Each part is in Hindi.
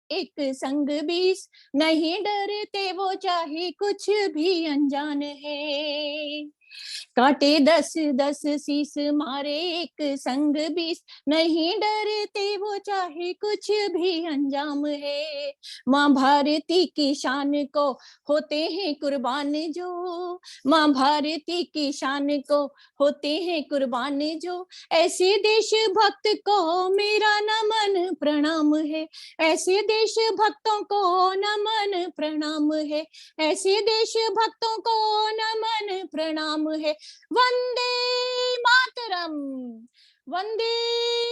एक संग 20, नहीं डरते वो चाहे कुछ भी अनजान है। काटे 10-10 शीस मारे एक संग 20, नहीं डरते वो चाहे कुछ भी अंजाम है। माँ भारती की शान को होते हैं कुर्बान जो, माँ भारती की शान को होते हैं कुर्बान जो, ऐसे देशभक्त को मेरा नमन प्रणाम है, ऐसे देशभक्तों को नमन प्रणाम है, ऐसे देशभक्तों को नमन प्रणाम है। वंदे मातरम, वंदे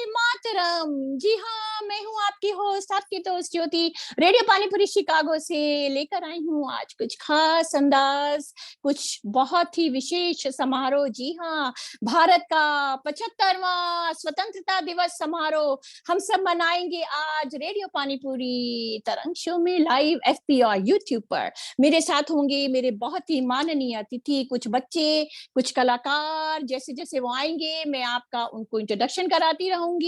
मातरम। जी हाँ, मैं हूँ आपकी होस्ट, आपकी दोस्त ज्योति, रेडियो पानीपुरी शिकागो से लेकर आई हूँ आज कुछ खास अंदाज, कुछ बहुत ही विशेष समारोह। जी हाँ, भारत का 75वां स्वतंत्रता दिवस समारोह हम सब मनाएंगे आज रेडियो पानीपुरी तरंग शो में लाइव एफपी और यूट्यूब पर। मेरे साथ होंगे मेरे बहुत ही माननीय अतिथि, कुछ बच्चे, कुछ कलाकार, जैसे जैसे वो आएंगे मैं आपका उनको इंट्रोडक्शन कराती रहूंगी।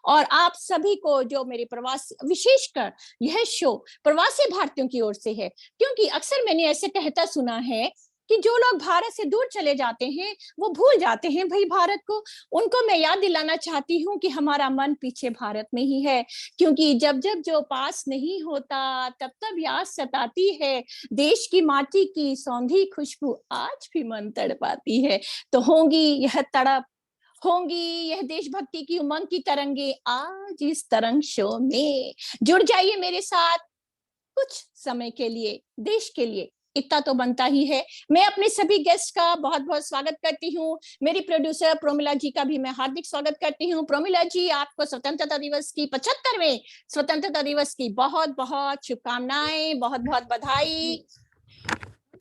और आप सभी को जो मेरे प्रवास, विशेषकर यह शो प्रवासी भारतीयों की ओर से है, क्योंकि अक्सर मैंने ऐसे कहता सुना है कि जो लोग भारत से दूर चले जाते हैं वो भूल जाते हैं भाई भारत को। उनको मैं याद दिलाना चाहती हूँ कि हमारा मन पीछे भारत में ही है, क्योंकि जब जब जो पास नहीं होता तब तब याद सताती है, देश की माटी की सौंधी खुशबू आज भी मन तड़पाती है। तो होंगी यह तड़प, होंगी यह देशभक्ति की उमंग की तरंगे आज इस तरंग शो में। जुड़ जाइए मेरे साथ कुछ समय के लिए, देश के लिए, इतना तो बनता ही है। मैं अपने सभी गेस्ट का बहुत बहुत स्वागत करती हूँ। मेरी प्रोड्यूसर प्रोमिला जी का भी मैं हार्दिक स्वागत करती हूँ। प्रोमिला जी, आपको स्वतंत्रता दिवस की 75वें स्वतंत्रता दिवस की बहुत बहुत शुभकामनाएं, बहुत बहुत बधाई,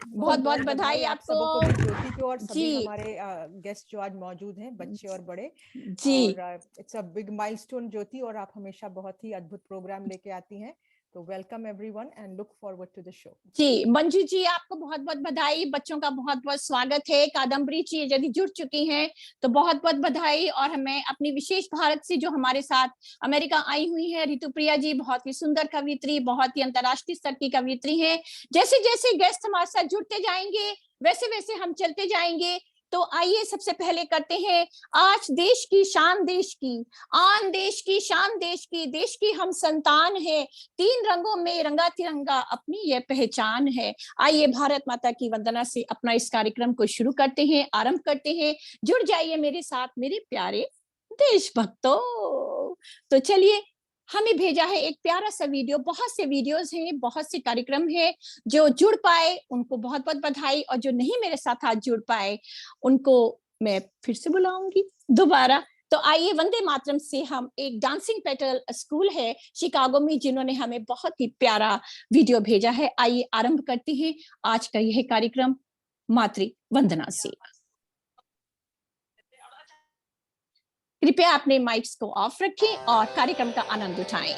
बहुत बहुत बधाई आप आपको। सबको भी, ज्योति को और सभी जी हमारे गेस्ट जो आज मौजूद हैं, बच्चे और बड़े। जी और इट्स अ बिग माइलस्टोन ज्योति, और आप हमेशा बहुत ही अद्भुत प्रोग्राम लेके आती हैं। तो welcome everyone and look forward to the show. जी, मंजू जी आपको बहुत बहुत बधाई, बच्चों का बहुत बहुत स्वागत है। कादम्बरी जी यदि जुड़ चुकी हैं तो बहुत बहुत बधाई। और हमें अपनी विशेष भारत से जो हमारे साथ अमेरिका आई हुई है ऋतुप्रिया जी, बहुत ही सुंदर कवियत्री, बहुत ही अंतर्राष्ट्रीय स्तर की कवियत्री है। जैसे जैसे गेस्ट हमारे साथ जुड़ते जाएंगे वैसे वैसे हम चलते जाएंगे। तो आइए सबसे पहले करते हैं आज देश की शान, देश की आन, देश की शान, देश की हम संतान है, तीन रंगों में रंगा तिरंगा अपनी ये पहचान है। आइए भारत माता की वंदना से अपना इस कार्यक्रम को शुरू करते हैं, आरंभ करते हैं। जुड़ जाइए मेरे साथ मेरे प्यारे देशभक्तों। तो चलिए, हमें भेजा है एक प्यारा सा वीडियो, बहुत से वीडियोस हैं, बहुत से कार्यक्रम हैं। जो जुड़ पाए उनको बहुत बहुत बधाई, और जो नहीं मेरे साथ आज जुड़ पाए उनको मैं फिर से बुलाऊंगी दोबारा। तो आइए वंदे मातरम से हम, एक डांसिंग पेटल स्कूल है शिकागो में जिन्होंने हमें बहुत ही प्यारा वीडियो भेजा है, आइए आरंभ करते हैं आज का यह कार्यक्रम मातृ वंदना से। कृपया अपने माइक्स को ऑफ रखें और कार्यक्रम का आनंद उठाएं।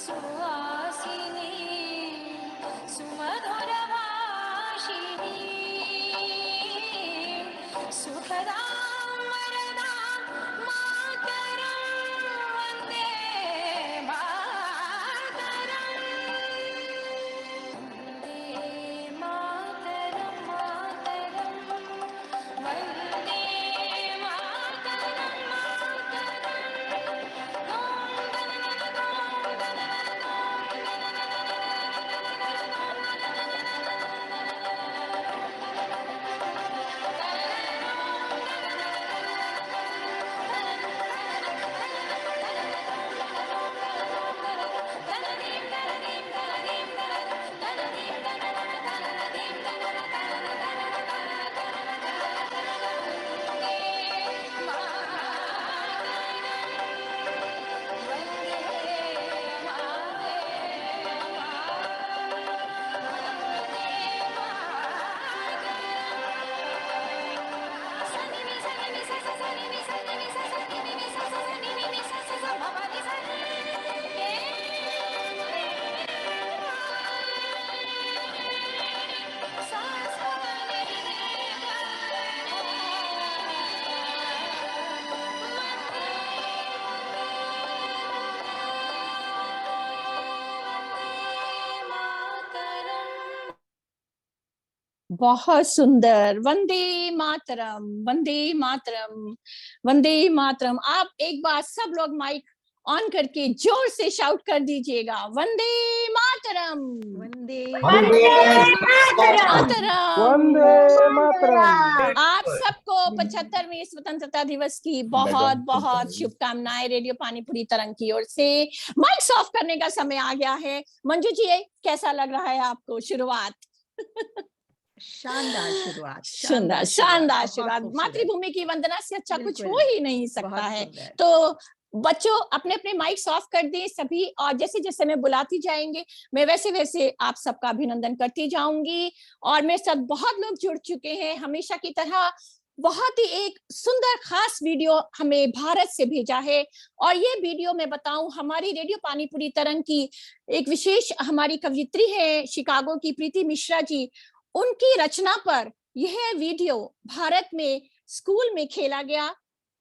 सुहासिनी सुमधुर भाषिणी सुखदा वरदा मातरं वन्दे मातरं वन्दे मातरं मातरं वन्दे मातरं बहुत सुंदर। वंदे मातरम, वंदे मातरम, वंदे मातरम। आप एक बार सब लोग माइक ऑन करके जोर से शाउट कर दीजिएगा, वंदे मातरम, वंदे मातरम। वंदे मातरम। आप सबको 75वें स्वतंत्रता दिवस की बहुत बहुत शुभकामनाएं रेडियो पानीपुरी तरंग की ओर से। माइक ऑफ करने का समय आ गया है। मंजू जी, कैसा लग रहा है आपको शुरुआत? शानदार शुरुआत, शानदार शुरुआत। मातृभूमि की वंदना से अच्छा कुछ हो ही नहीं सकता है। तो बच्चों अपने अपने माइक्स ऑफ कर दें सभी, और जैसे जैसे मैं बुलाती जाएंगे मैं वैसे वैसे आप सबका अभिनंदन करती जाऊंगी। और मेरे साथ बहुत लोग जुड़ चुके हैं हमेशा की तरह। बहुत ही एक सुंदर खास वीडियो हमें भारत से भेजा है, और ये वीडियो मैं बताऊं हमारी रेडियो पानीपुरी तरंग की एक विशेष हमारी कवियत्री है शिकागो की प्रीति मिश्रा जी, उनकी रचना पर यह वीडियो भारत में स्कूल में खेला गया।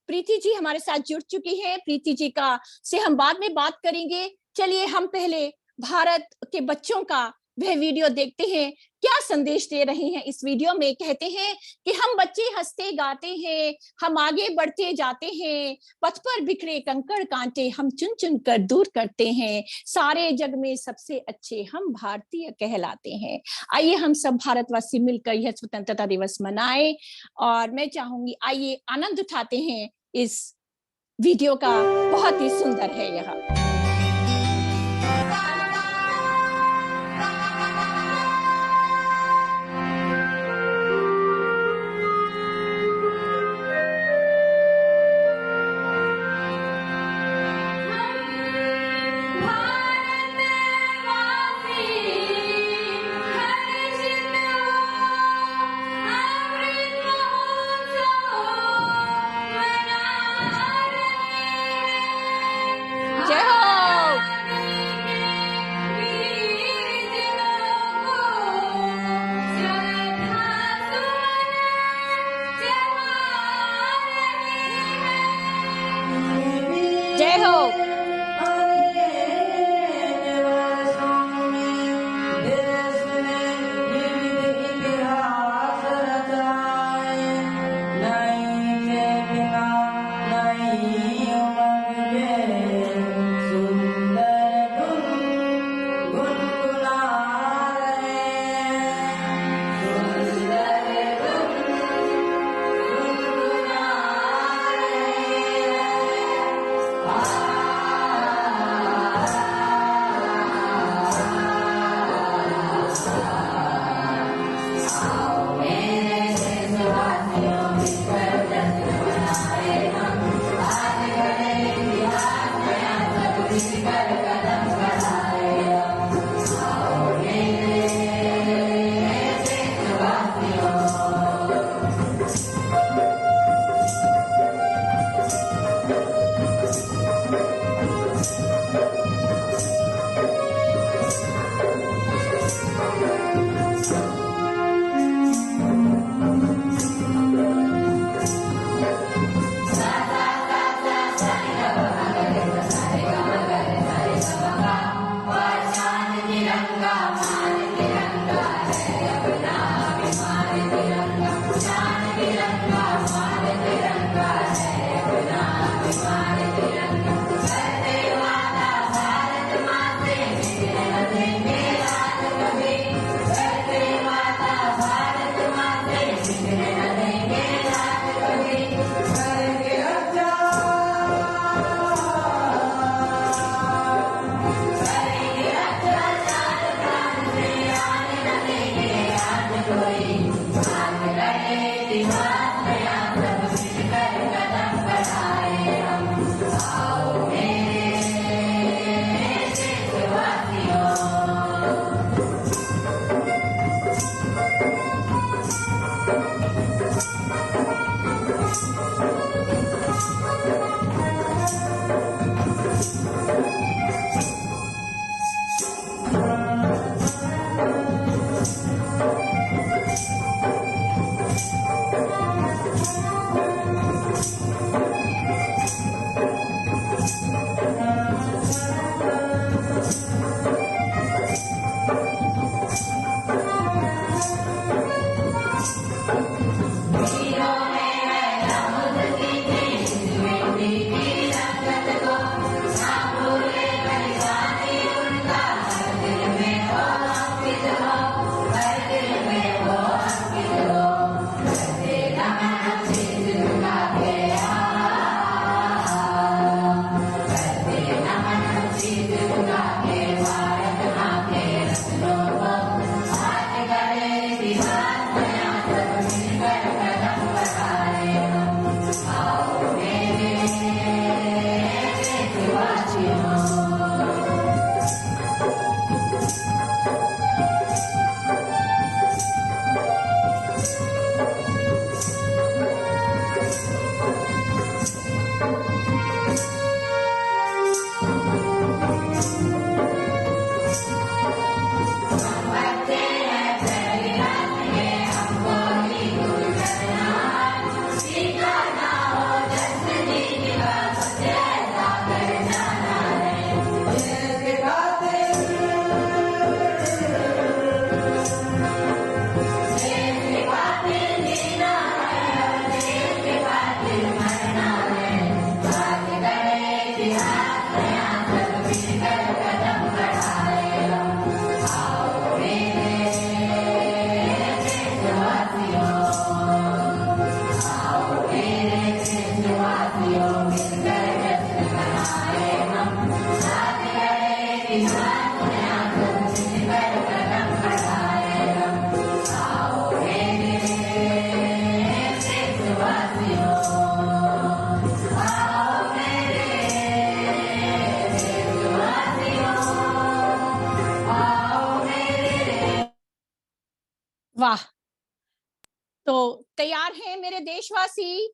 प्रीति जी हमारे साथ जुड़ चुकी हैं। प्रीति जी का से हम बाद में बात करेंगे। चलिए हम पहले भारत के बच्चों का वह वीडियो देखते हैं, क्या संदेश दे रहे हैं इस वीडियो में। कहते हैं कि हम बच्चे हंसते गाते हैं, हम आगे बढ़ते जाते हैं, पथ पर बिखरे कंकड़ कांटे हम चुन चुन कर दूर करते हैं, सारे जग में सबसे अच्छे हम भारतीय कहलाते हैं। आइए हम सब भारतवासी मिलकर यह स्वतंत्रता दिवस मनाएं। और मैं चाहूंगी आइए आनंद उठाते हैं इस वीडियो का, बहुत ही सुंदर है यह। जय हो वाह, तो तैयार हैं मेरे देशवासी?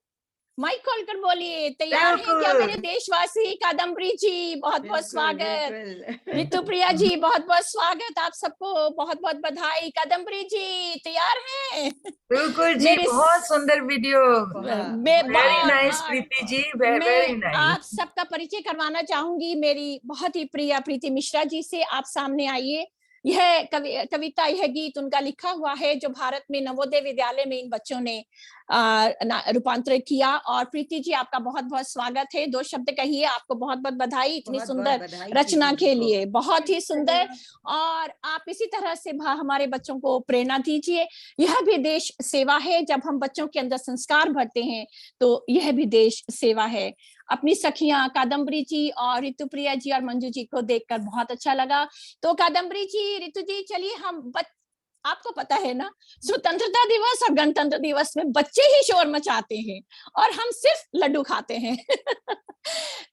माइक खोलकर बोलिए, तैयार हैं क्या मेरे बिल्कुल। देशवासी? कादम्बरी जी बहुत-बहुत बिल्कुल, स्वागत। बिल्कुल। ऋतुप्रिया जी बहुत-बहुत स्वागत, आप सबको बहुत-बहुत बधाई। कादम्बरी जी तैयार हैं? बिल्कुल जी, मेरे बहुत सुंदर वीडियो। वेरी नाइस और प्रीति जी, मैं वेरी नाइस। आप सबका परिचय करवाना चाहूंगी मेरी बहुत ही प्रिय प्रीति मिश्रा जी से। आप सामने आइए। यह कविता, यह गीत उनका लिखा हुआ है जो भारत में नवोदय विद्यालय में इन बच्चों ने रूपांतरित किया। और प्रीति जी आपका बहुत-बहुत स्वागत है। 2 शब्द कहिए, आपको बहुत-बहुत बधाई इतनी सुंदर रचना के लिए, बहुत ही सुंदर। और आप इसी तरह से हमारे बच्चों को प्रेरणा दीजिए। यह भी देश सेवा है। जब हम बच्चों के अंदर संस्कार भरते हैं तो यह भी देश सेवा है। अपनी सखियां कादम्बरी जी और ऋतुप्रिया जी और मंजू जी को देखकर बहुत अच्छा लगा। तो कादम्बरी जी, ऋतु जी, चलिए हम आपको पता है ना, स्वतंत्रता दिवस और गणतंत्र दिवस में बच्चे ही शोर मचाते हैं और हम सिर्फ लड्डू खाते हैं।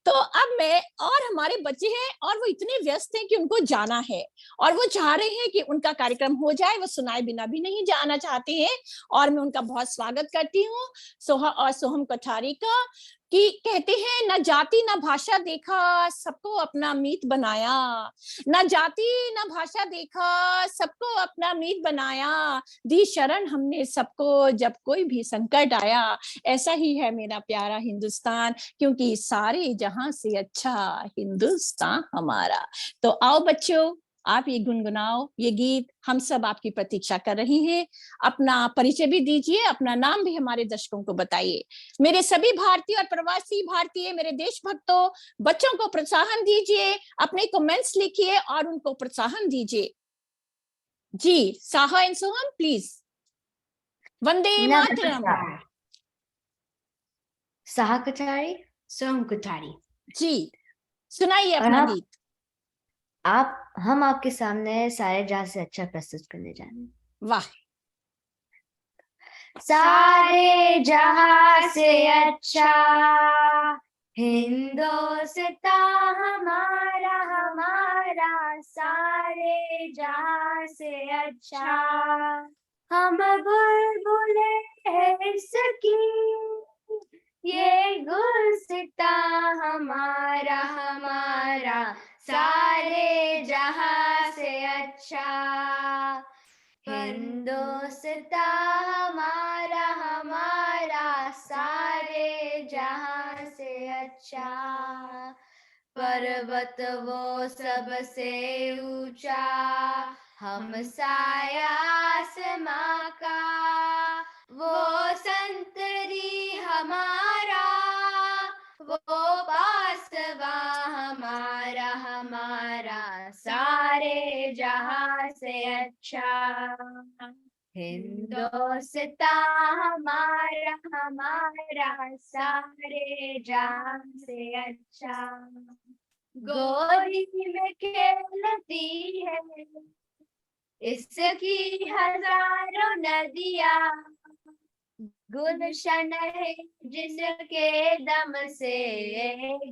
तो अब मैं और हमारे बच्चे हैं और वो इतने व्यस्त हैं कि उनको जाना है और वो चाह रहे हैं कि उनका कार्यक्रम हो जाए, वो सुनाए बिना भी नहीं जाना चाहते हैं। और मैं उनका बहुत स्वागत करती हूँ, सोहा और सोहम कोठारी का, कि कहते हैं न जाति न भाषा देखा, सबको अपना मीत बनाया। न जाति न भाषा देखा, सबको अपना मीत बनाया। दी शरण हमने सबको जब कोई भी संकट आया। ऐसा ही है मेरा प्यारा हिंदुस्तान, क्योंकि सारे जहां से अच्छा हिंदुस्तान हमारा। तो आओ बच्चों, आप ये गुनगुनाओ ये गीत, हम सब आपकी प्रतीक्षा कर रही हैं। अपना परिचय भी दीजिए, अपना नाम भी हमारे दर्शकों को बताइए। मेरे सभी भारतीय और प्रवासी भारतीय, मेरे देशभक्तों, बच्चों को प्रोत्साहन दीजिए, अपने कमेंट्स लिखिए और उनको प्रोत्साहन दीजिए। जी, Saha and Soham please. Vande Mataram. नमस्कार। साहा कोठारी, सोहम कोठारी। जी, सुनाइए और अपना गीत। हम आपके सामने सारे जहां से अच्छा प्रस्तुत करने जा रहे हैं। वाह। सारे जहां से अच्छा हिंदुस्तान हमारा हमारा, सारे जहां से अच्छा। हम बुलबुले हैं इसकी, ये गुलसितां हमारा हमारा, सारे जहां से अच्छा। हिंदुस्तान हमारा हमारा, सारे जहां से अच्छा। पर्वत वो सबसे ऊंचा, हम साया आसमां का, वो संतरी हमारा, वो पासवा हमारा हमारा, सारे जहां से अच्छा। हिंदुस्तान हमारा हमारा, सारे जहां से अच्छा। गोरी में खेलती है इसकी हजारों नदियां, गुलशन है जिनके दम से,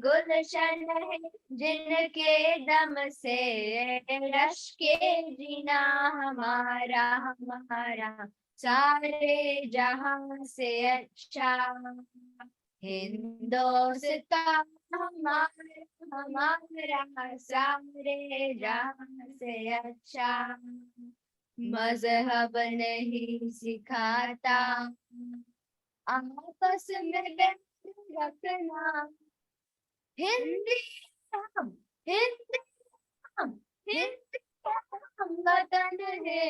गुलशन है जिनके दम से, रश के जीना हमारा हमारा, सारे जहां से अच्छा। हिंदुस्तान हमारा हमारा, सारे जहां से अच्छा। मजहब नहीं सिखाता आपस में बैर रखना, हिंदी हम हिंदी हम हिंदी हम वतन है,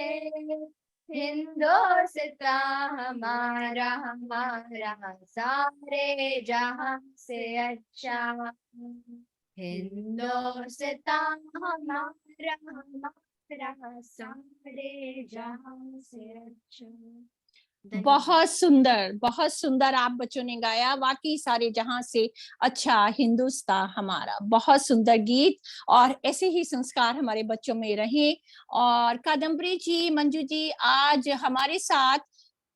हिंदुस्तान हमारा हमारा, सारे जहां से अच्छा। हिंदुस्तान हमारा हमारा, सारे जहां से अच्छा। बहुत सुंदर आप बच्चों ने गाया। वाकई सारे जहां से अच्छा हिंदुस्तान हमारा, बहुत सुंदर गीत। और ऐसे ही संस्कार हमारे बच्चों में रहे। और कादम्बरी जी, मंजू जी, आज हमारे साथ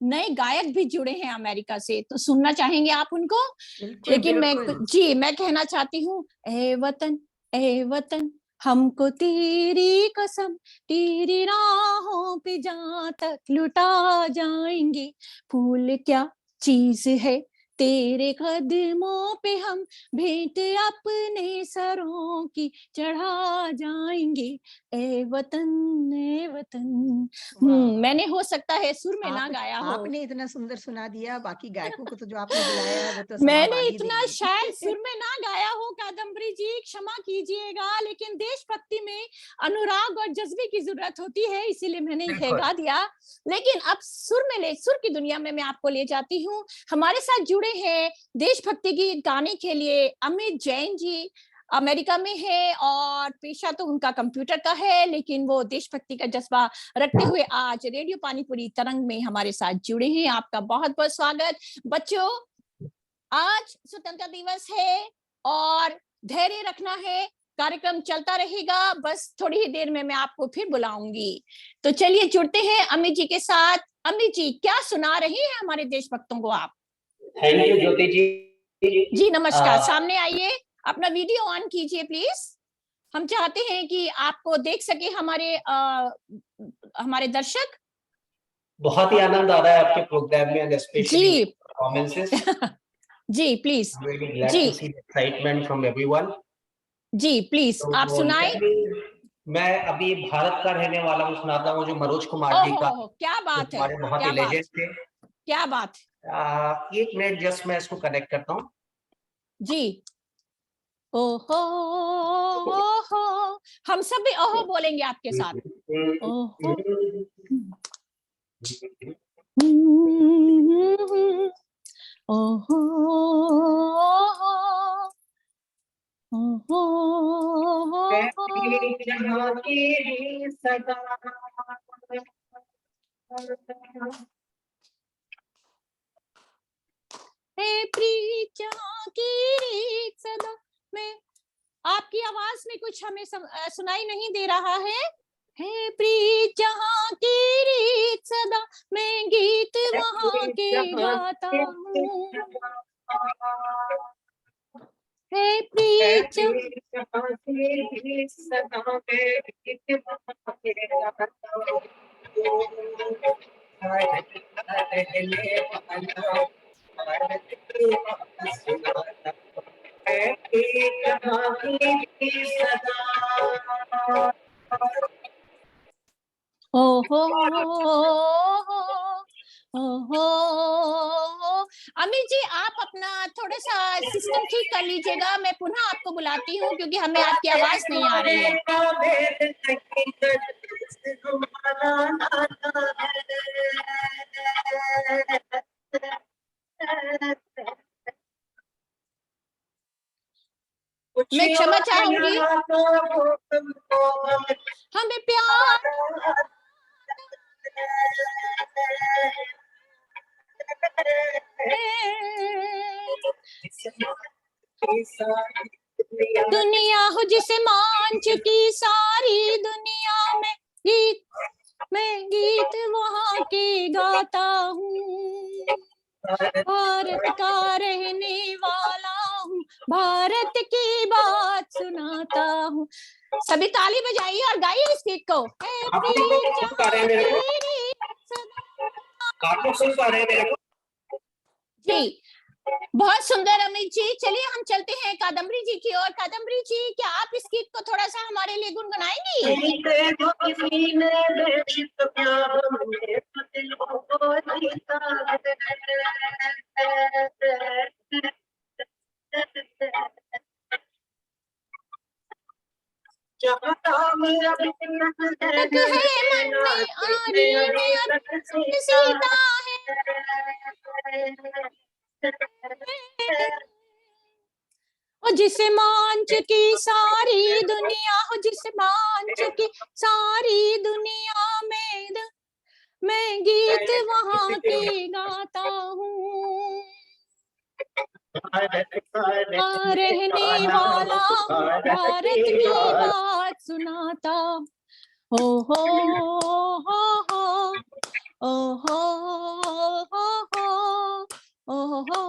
नए गायक भी जुड़े हैं अमेरिका से, तो सुनना चाहेंगे आप उनको? बिल्कुल लेकिन बिल्कुल। मैं कहना चाहती हूँ, ए वतन हमको तेरी कसम, तेरी राहों पे जहाँ तक लुटा जाएंगे, फूल क्या चीज है तेरे कदमों पे हम भेंट अपने सरों की चढ़ा जाएंगे, ए वतन ए वतन। मैंने हो सकता है सुर में ना गाया हो। आपने इतना सुंदर सुना दिया, बाकी गायकों को तो जो आपने बुलाया है वो तो मैंने इतना शायद सुर में ना गाया हो कादम्बरी जी, क्षमा कीजिएगा, लेकिन देशभक्ति में अनुराग और जज्बे की जरूरत होती है, इसीलिए मैंने ये गा दिया। लेकिन अब सुर की दुनिया में मैं आपको ले जाती हूँ। हमारे साथ जुड़े हैं देशभक्ति गीत गाने के लिए अमित जैन जी, अमेरिका में है और पेशा तो उनका कंप्यूटर का है, लेकिन वो देशभक्ति का जज्बा रखते हुए आज रेडियो पानीपुरी तरंग में हमारे साथ जुड़े हैं। आपका बहुत बहुत स्वागत। बच्चों, आज स्वतंत्रता दिवस है और धैर्य रखना है, कार्यक्रम चलता रहेगा, बस थोड़ी ही देर में मैं आपको फिर बुलाऊंगी। तो चलिए जुड़ते हैं अमित जी के साथ। अमित जी, क्या सुना रही हैं हमारे देशभक्तों को आप? थैंक यू ज्योति जी नमस्कार। सामने आइए, अपना वीडियो ऑन कीजिए प्लीज। हम चाहते हैं कि आपको देख सके हमारे दर्शक। बहुत ही आनंद आ रहा है आपके प्रोग्राम में, जी परफॉर्मेंसेस। जी प्लीज। Really glad जी to see the excitement from everyone. जी प्लीज तो आप सुनाएं। मैं अभी भारत का रहने वाला हूँ, सुनाता हूँ जो मनोज कुमार जी का। क्या बात है, हमारे बहुत ही लेजेंड थे। क्या बात। एक मिनट जस्ट मैं इसको कनेक्ट करता हूँ। जी ओहो ओहो, हम सब भी ओहो बोलेंगे आपके साथ। ओहो ओहो प्रीत जहाँ की रीत सदा में। आपकी आवाज में कुछ हमें सुनाई नहीं दे रहा है। है प्रीत जहाँ की रीत सदा, मैं गीत वहाँ के गाता हूँ। है प्रीत जहाँ की रीत सदा, मैं गीत वहाँ के गाता हूँ। ओहो ओहो। अमित जी, आप अपना थोड़ा सा सिस्टम ठीक कर लीजिएगा, मैं पुनः आपको बुलाती हूँ क्योंकि हमें आपकी आवाज नहीं आ रही है। मैं क्षमा चाहूंगी, हमें प्यार दुनिया हो जिसे मान चुकी सारी दुनिया में, गीत वहाँ के गाता हूँ। भारत का रहने वाला हूँ, भारत की बात सुनाता हूँ। सभी ताली बजाइए और गाइए इस गीत को। जी बहुत सुंदर अमित जी। चलिए हम चलते हैं कादम्बरी जी की ओर। कादम्बरी जी, क्या आप इस गीत को थोड़ा सा हमारे लिए गुनगुनाएंगी? तक है मन में आरी में सीता है, और जिसे मान चुकी सारी दुनिया हो, जिसे मान चुकी सारी दुनिया में मैं गीत वहाँ के गाता हूँ, रहने वाला हूँ, भारत की बात सुनाता। हो हो हो हो ओ हो हो ओ हो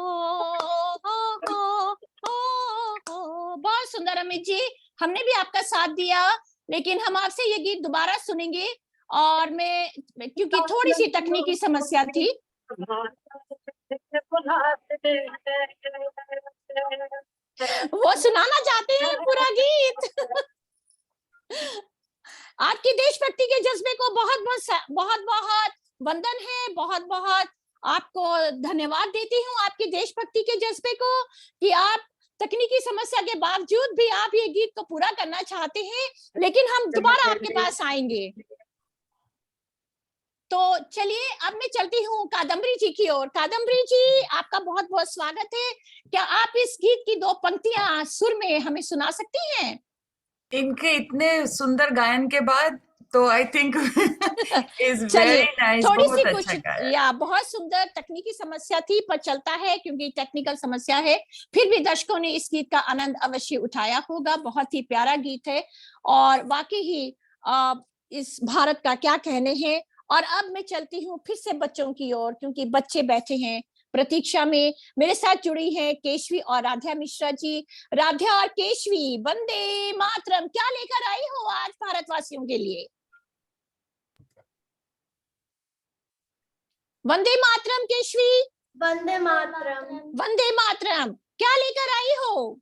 हो। बहुत सुंदर अमित जी, हमने भी आपका साथ दिया, लेकिन हम आपसे ये गीत दोबारा सुनेंगे। और मैं क्योंकि थोड़ी सी तकनीकी समस्या थी, वो सुनाना चाहते हैं पूरा गीत। आपकी देशभक्ति के जज्बे को बहुत बहुत वंदन है, बहुत बहुत आपको धन्यवाद देती हूँ आपकी देशभक्ति के जज्बे को, कि आप तकनीकी समस्या के बावजूद भी आप ये गीत को पूरा करना चाहते हैं। लेकिन हम दोबारा आपके पास आएंगे। तो चलिए अब मैं चलती हूँ कादम्बरी जी की ओर। कादम्बरी जी, आपका बहुत बहुत स्वागत है। क्या आप इस गीत की 2 पंक्तियां सुर में हमें सुना सकती हैं? इनके इतने सुंदर गायन के बाद तो आई थिंक इज चलिए, वेरी नाइस, थोड़ी बहुत सी अच्छा कुछ गाया। या बहुत सुंदर तकनीकी समस्या थी, पर चलता है क्योंकि टेक्निकल समस्या है। फिर भी दर्शकों ने इस गीत का आनंद अवश्य उठाया होगा। बहुत ही प्यारा गीत है और वाकई ही इस भारत का क्या कहने हैं। और अब मैं चलती हूँ फिर से बच्चों की ओर, क्योंकि बच्चे बैठे हैं प्रतीक्षा में। मेरे साथ जुड़ी हैं केशवी और राध्या मिश्रा जी। राध्या और केशवी, वंदे मातरम क्या लेकर आई हो आज भारतवासियों के लिए? वंदे मातरम केशवी। वंदे मातरम। वंदे मातरम क्या लेकर आई हो?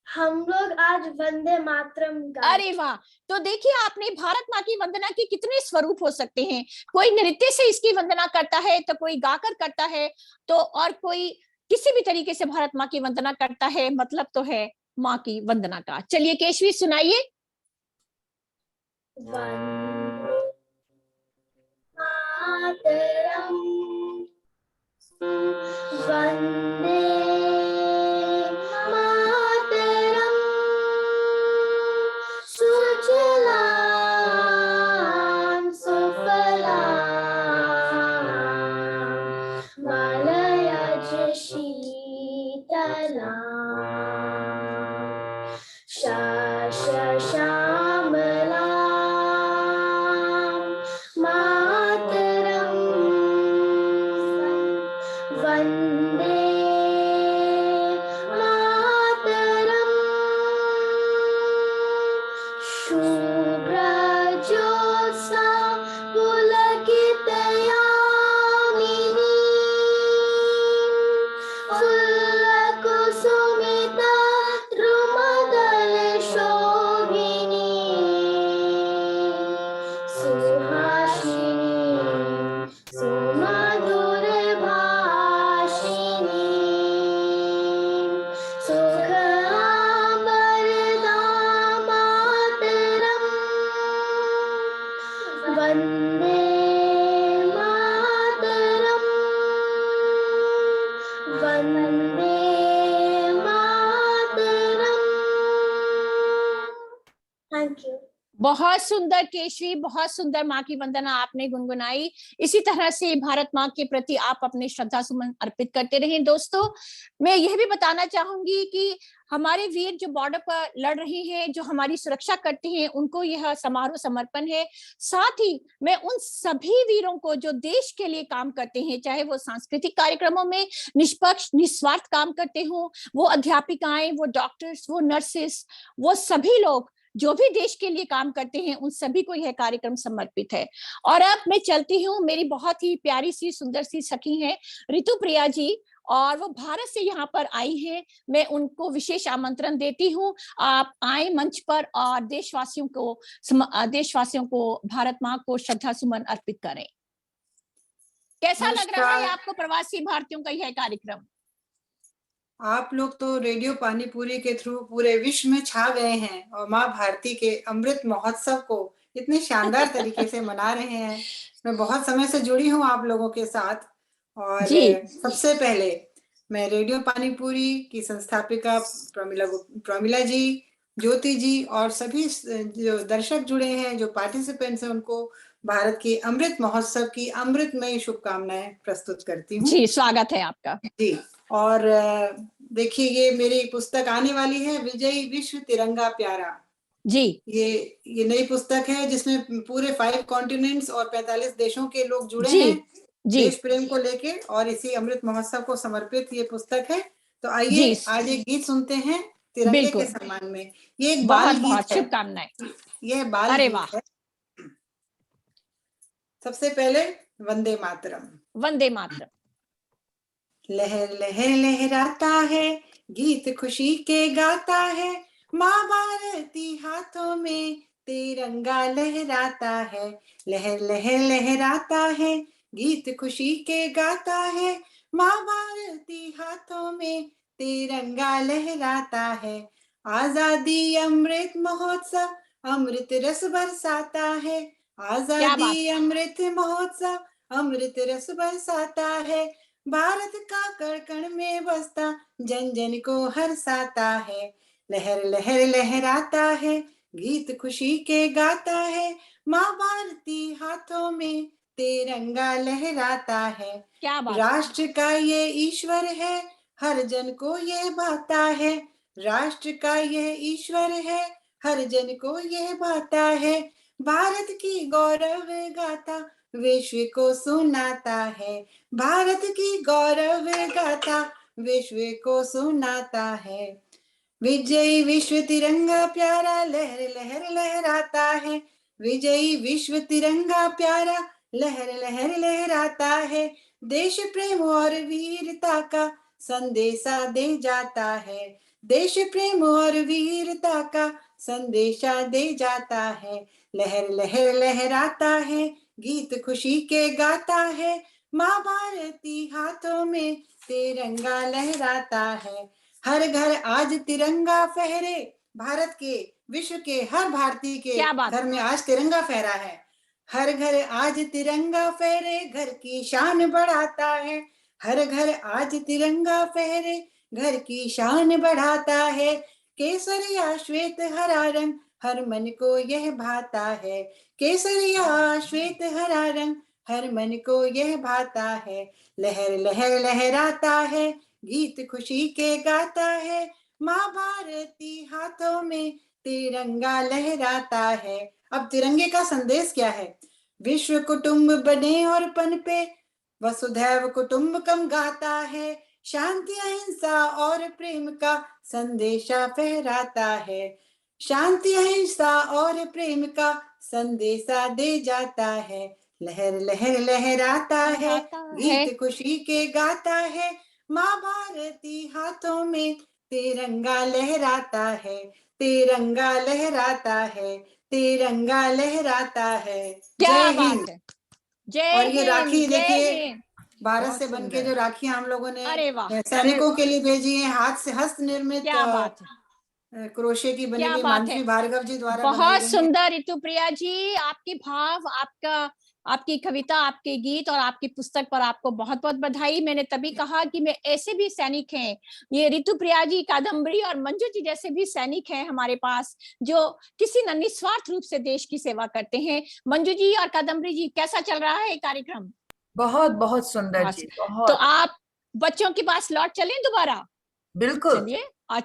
हम लोग आज वंदे मातरम गाए। अरे वाह! तो देखिए, आपने भारत माँ की वंदना के कितने स्वरूप हो सकते हैं। कोई नृत्य से इसकी वंदना करता है, तो कोई गाकर करता है, तो और कोई किसी भी तरीके से भारत माँ की वंदना करता है। मतलब तो है माँ की वंदना का। चलिए केशवी, सुनाइए। वंदे मातरम, वंदे मातरम, सुजलां सुफलां मलयज शीतलां श्यामलां मातरम, वंदे मातरम, शुभ्रज्योत्स्ना पुलकितयामिनी, फुल्लकुसुमिता द्रुमदलशोभिनी, सुहासिनी सुमधुरभाषिणी, सुखांबरदां मातरम, वंदे मातरम, वंदे मातरम। Thank you. बहुत सुंदर केशवी, बहुत सुंदर माँ की वंदना आपने गुनगुनाई। इसी तरह से भारत माँ के प्रति आप अपने श्रद्धा सुमन अर्पित करते रहें। दोस्तों, मैं यह भी बताना चाहूंगी कि हमारे वीर जो बॉर्डर पर लड़ रहे हैं, जो हमारी सुरक्षा करते हैं, उनको यह समारोह समर्पण है। साथ ही मैं उन सभी वीरों को जो देश के लिए काम करते हैं, चाहे वो सांस्कृतिक कार्यक्रमों में निष्पक्ष निस्वार्थ काम करते हो, वो अध्यापिकाएं, वो डॉक्टर्स, वो नर्सेस, वो सभी लोग जो भी देश के लिए काम करते हैं, उन सभी को यह कार्यक्रम समर्पित है। और अब मैं चलती हूँ, मेरी बहुत ही प्यारी सी सुंदर सी सखी हैं ऋतु प्रिया जी, और वो भारत से यहाँ पर आई हैं। मैं उनको विशेष आमंत्रण देती हूँ, आप आए मंच पर और देशवासियों को भारत माँ को श्रद्धा सुमन अर्पित करें। कैसा लग रहा है आपको प्रवासी भारतीयों का यह कार्यक्रम? आप लोग तो रेडियो पानीपुरी के थ्रू पूरे विश्व में छा गए हैं और माँ भारती के अमृत महोत्सव को इतने शानदार तरीके से मना रहे हैं। मैं बहुत समय से जुड़ी हूँ आप लोगों के साथ, और सबसे पहले मैं रेडियो पानीपुरी की संस्थापिका प्रमिला जी, ज्योति जी और सभी जो दर्शक जुड़े हैं, जो पार्टिसिपेंट्स हैं, उनको भारत की अमृत महोत्सव की अमृतमय शुभकामनाएं प्रस्तुत करती हूँ। जी, स्वागत है आपका। जी, और देखिए ये मेरी पुस्तक आने वाली है, विजयी विश्व तिरंगा प्यारा। जी, ये नई पुस्तक है जिसमें पूरे 5 कॉन्टिनेंट्स और 45 देशों के लोग जुड़े जी, हैं जी, देश प्रेम को लेके, और इसी अमृत महोत्सव को समर्पित ये पुस्तक है। तो जी, आइए आज एक गीत सुनते हैं तिरंगे के बिल्कुल। सम्मान में। ये एक बाल बहुत बहुत गीत है, शुभकामनाएं। यह बाल अरे गीत वाह, है। सबसे पहले वंदे मातरम। वंदे मातरम। लहर लहर लहराता है, गीत खुशी के गाता है, माँ भारती हाथों में तिरंगा लहराता है। लहर लहर लहराता है, गीत खुशी के गाता है, माँ भारती हाथों में तिरंगा लहराता है। आजादी अमृत महोत्सव अमृत रस बरसाता है। आजादी अमृत महोत्सव अमृत रस बरसाता है। भारत का कण कण में बसता जन जन को हर्षाता है। लहर लहर लहराता है, गीत खुशी के गाता है, माँ भारती हाथों में तिरंगा लहराता है। क्या बात। राष्ट्र का ये ईश्वर है, हर जन को ये भाता है। राष्ट्र का यह ईश्वर है, हर जन को यह भाता है। भारत की गौरव गाथा विश्व को सुनाता है। भारत की गौरव गाथा विश्व को सुनाता है। विजयी विश्व तिरंगा प्यारा लहर लहर लहराता है। विजयी विश्व तिरंगा प्यारा लहर लहर लहराता है। देश प्रेम और वीरता का संदेशा दे जाता है। देश प्रेम और वीरता का संदेशा दे जाता है। लहर लहर लहराता है, गीत खुशी के गाता है, माँ भारती हाथों में तिरंगा लहराता है। हर घर आज तिरंगा फहरे, भारत के विश्व के हर भारतीय के घर में आज तिरंगा फहरा है। हर घर आज तिरंगा फहरे, घर की शान बढ़ाता है। हर घर आज तिरंगा फहरे, घर की शान बढ़ाता है। केसरिया श्वेत हरा रंग हर मन को यह भाता है। केसरिया श्वेत हरा रंग हर मन को यह भाता है। लहर लहर लहराता है, गीत खुशी के गाता है, माँ भारती हाथों में तिरंगा लहराता है। अब तिरंगे का संदेश क्या है? विश्व कुटुंब बने और पनपे, वसुधैव कुटुंबकम गाता है। शांति अहिंसा और प्रेम का संदेशा फहराता है। शांति अहिंसा और प्रेम का संदेशा दे जाता है। लहर लहर लहराता है, गीत खुशी के गाता है, माँ भारती हाथों में तिरंगा लहराता है। तिरंगा लहराता है, तिरंगा लहराता है। जय हिंद। और ये राखी देखिए, भारत से बनके जो राखी हम लोगों ने सैनिकों के लिए भेजी है, हाथ से हस्त निर्मित क्रोशे की बनी हुई मानसी भार्गव जी द्वारा बहुत सुंदर। ऋतुप्रिया जी, आपकी भाव, आपकी कविता, आपके गीत और आपकी पुस्तक पर आपको बहुत बहुत बधाई। मैंने तभी कहा कि मैं ऐसे भी सैनिक हैं, ये ऋतुप्रिया जी, कादम्बरी और मंजू जी जैसे भी सैनिक हैं हमारे पास, जो किसी न निस्वार्थ रूप से देश की सेवा करते हैं। मंजू जी और कादम्बरी जी, कैसा चल रहा है कार्यक्रम? बहुत बहुत सुंदर जी, बहुत। तो आप बच्चों के पास लौट चलें दोबारा? बिल्कुल,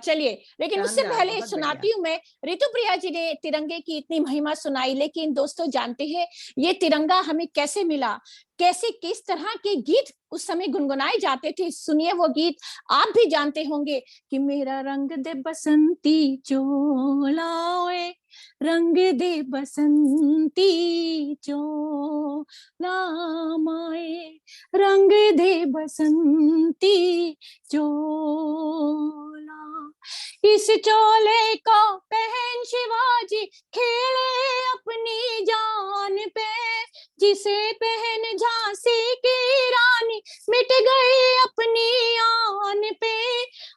चलिए, लेकिन उससे पहले सुनाती हूँ मैं। ऋतुप्रिया जी ने तिरंगे की इतनी महिमा सुनाई, लेकिन दोस्तों जानते हैं ये तिरंगा हमें कैसे मिला, कैसे किस तरह के गीत उस समय गुनगुनाए जाते थे? सुनिए वो गीत, आप भी जानते होंगे कि मेरा रंग दे बसंती चोला ओए, रंग दे बसंती चोला माए, रंग दे बसंती चोला। इस चोले को पहन शिवाजी खेले अपनी जान पे, जिसे पहन झांसी की रानी मिट गई अपनी आन पे।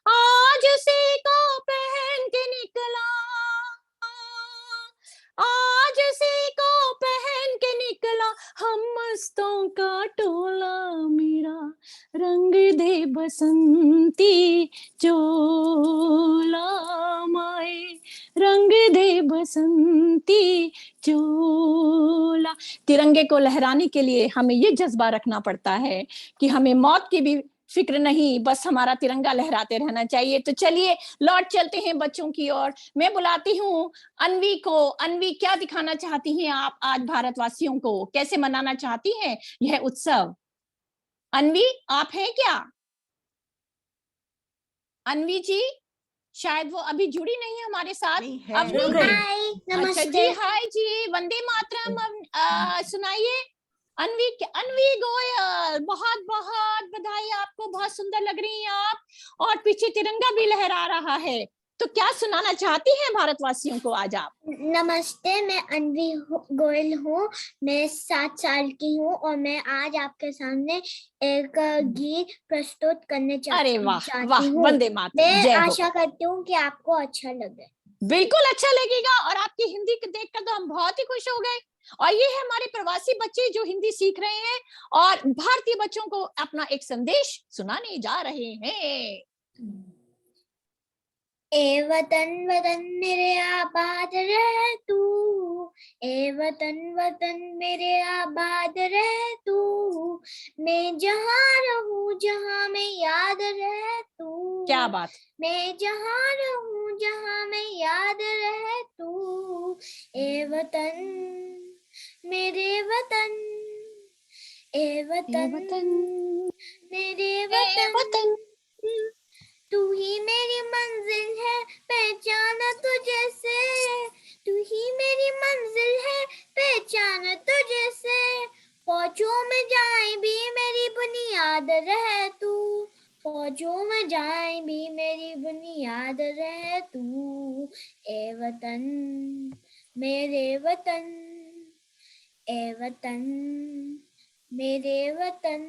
आज उसी को पहन के निकला, आज उसी को पहन के निकला हम मस्तों का टोला मेरा, रंग दे बसंती चोला माए, रंग दे बसंती चोला। तिरंगे को लहराने के लिए हमें ये जज्बा रखना पड़ता है कि हमें मौत की भी फिक्र नहीं, बस हमारा तिरंगा लहराते रहना चाहिए। तो चलिए लौट चलते हैं बच्चों की ओर। मैं बुलाती हूँ अनवी को। अनवी, क्या दिखाना चाहती हैं आप आज भारतवासियों को, कैसे मनाना चाहती हैं यह उत्सव? अनवी, आप हैं क्या? अनवी जी, शायद वो अभी जुड़ी नहीं है हमारे साथ। नहीं है। अब जुड़ गई। अच्छा जी, हाय जी, वंदे मातरम। सुनाइए अनवी। अनवी गोयल, बहुत बहुत बधाई आपको, बहुत सुंदर लग रही हैं आप, और पीछे तिरंगा भी लहरा रहा है। तो क्या सुनाना चाहती हैं भारतवासियों को आज आप? नमस्ते, मैं अनवी गोयल हूँ। मैं 7 साल की हूँ और मैं आज आपके सामने एक गीत प्रस्तुत करने अरे वाह चाहती वाह, हूँ। वंदे मातरम, मैं जय हो। आशा करती हूँ कि आपको अच्छा लगे। बिल्कुल अच्छा लगेगा, और आपकी हिंदी को देखकर तो हम बहुत ही खुश हो गए। और ये है हमारे प्रवासी बच्चे जो हिंदी सीख रहे हैं और भारतीय बच्चों को अपना एक संदेश सुनाने जा रहे हैं। ए वतन वतन मेरे आबाद रह तू, ए वतन वतन मेरे आबाद रह तू, मैं जहाँ रहूं जहाँ मैं याद रह तू। क्या बात। मैं जहाँ रहूं जहाँ मैं याद रह तू, ए वतन मेरे वतन, ए वतन मेरे वतन, तू ही मेरी मंजिल है पहचाना तुझे से, तू ही मेरी मंजिल है पहचाना तुझे से, फौजों में जाए भी मेरी बुनियाद रह तू, फौजों में जाए भी मेरी बुनियाद रह तू, ए वतन मेरे वतन, ए वतन मेरे वतन,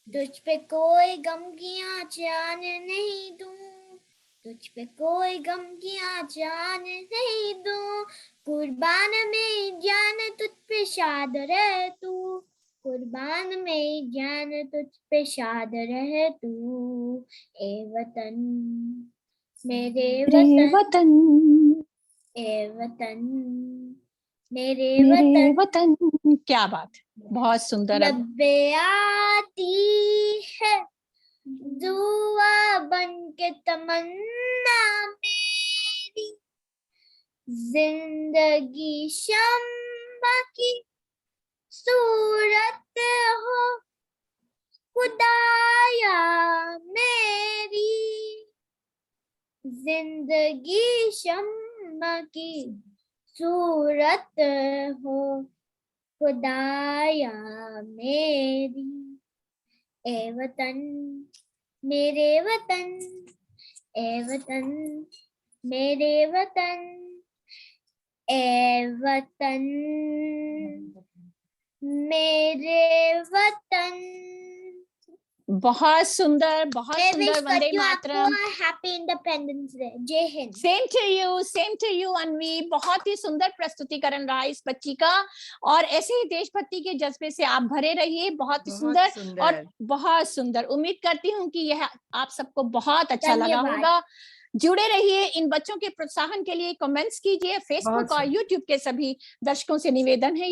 तुझ पे कोई गम की आँच आने नहीं दूं, तुझ पे कोई गम की आँच आने नहीं दूं, कुर्बान में जान तुझ पे शाद रह तू, कुर्बान में जान तुझ पे शाद रह तू, ए वतन मेरे वतन, ए वतन मेरे वतन। क्या बात, बहुत सुंदर। लब्बे आती है दुआ बन के तमन्ना मेरी, जिंदगी शम्मा की सूरत हो खुदाया मेरी, जिंदगी शम्मा की सूरत हो खुदाया मेरी, ए वतन मेरे वतन, ए वतन मेरे वतन, ए वतन मेरे वतन। बहुत सुंदर, बहुत मैं सुंदर। विश वंदे करती हूँ मातरम। आपको हैप्पी इंडिपेंडेंस डे। जय हिंद। सेम टू यू अनवी। बहुत ही सुंदर प्रस्तुतिकरण रहा इस बच्ची का, और ऐसे ही देशभक्ति के जज्बे से आप भरे रहिए। बहुत ही सुंदर और बहुत सुंदर। उम्मीद करती हूँ कि यह आप सबको बहुत अच्छा लगा होगा। जुड़े रहिए, इन बच्चों के प्रोत्साहन के लिए कमेंट्स कीजिए। फेसबुक और यूट्यूब के सभी दर्शकों से निवेदन है,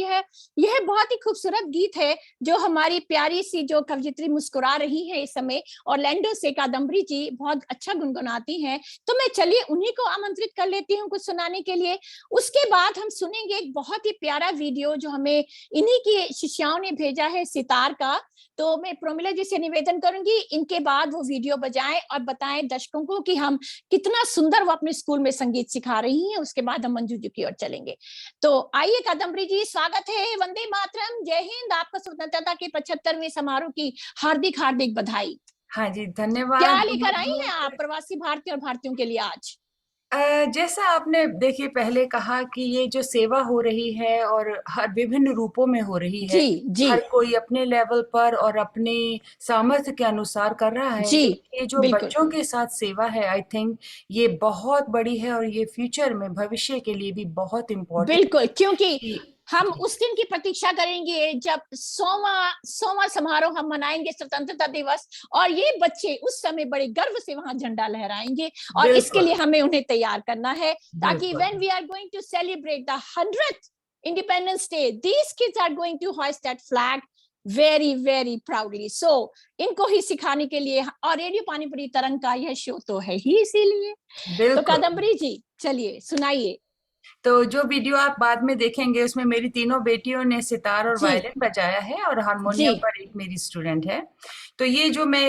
यह बहुत ही खूबसूरत गीत है जो हमारी प्यारी सी जो कवयित्री मुस्कुरा रही है इस समय, ऑरलैंडो से कादम्बरी जी बहुत अच्छा गुनगुनाती हैं। तो मैं चलिए उन्हीं को आमंत्रित कर लेती हूँ कुछ सुनाने के लिए। उसके बाद हम सुनेंगे एक बहुत ही प्यारा वीडियो जो हमें इन्हीं की शिष्याओं ने भेजा है, सितार का। तो मैं प्रोमिला जी से निवेदन करूंगी इनके बाद वो वीडियो बजाएं और बताएं दर्शकों को कि हम कितना सुंदर वो अपने स्कूल में संगीत सिखा रही हैं। उसके बाद हम मंजू जी की ओर चलेंगे। तो आइए कादम्बरी जी, स्वागत है। वंदे मातरम, जय हिंद। आपका स्वतंत्रता के 75वें समारोह की हार्दिक हार्दिक बधाई। हाँ जी, धन्यवाद। क्या लेकर आई हैं आप प्रवासी भारतीय और भारतीयों के लिए आज? जैसा आपने देखिए पहले कहा कि ये जो सेवा हो रही है और हर विभिन्न रूपों में हो रही है, जी हर कोई अपने लेवल पर और अपने सामर्थ्य के अनुसार कर रहा है। जी, ये जो बच्चों के साथ सेवा है, आई थिंक ये बहुत बड़ी है और ये फ्यूचर में भविष्य के लिए भी बहुत इम्पोर्टेंट। बिल्कुल, क्योंकि हम उस दिन की प्रतीक्षा करेंगे जब 100वां समारोह हम मनाएंगे स्वतंत्रता दिवस, और ये बच्चे उस समय बड़े गर्व से वहां झंडा लहराएंगे, और इसके लिए हमें उन्हें तैयार करना है, ताकि when we are going to celebrate the 100th Independence Day, these kids are going to hoist that flag very very proudly. So इनको ही सिखाने के लिए, और रेडियो पानीपुरी तरंग का यह शो तो है ही इसीलिए। तो कादम्बरी जी चलिए सुनाइए। तो जो वीडियो आप बाद में देखेंगे उसमें मेरी तीनों बेटियों ने सितार और वायलिन बजाया है, और हारमोनियम पर एक मेरी स्टूडेंट है। तो ये जो मैं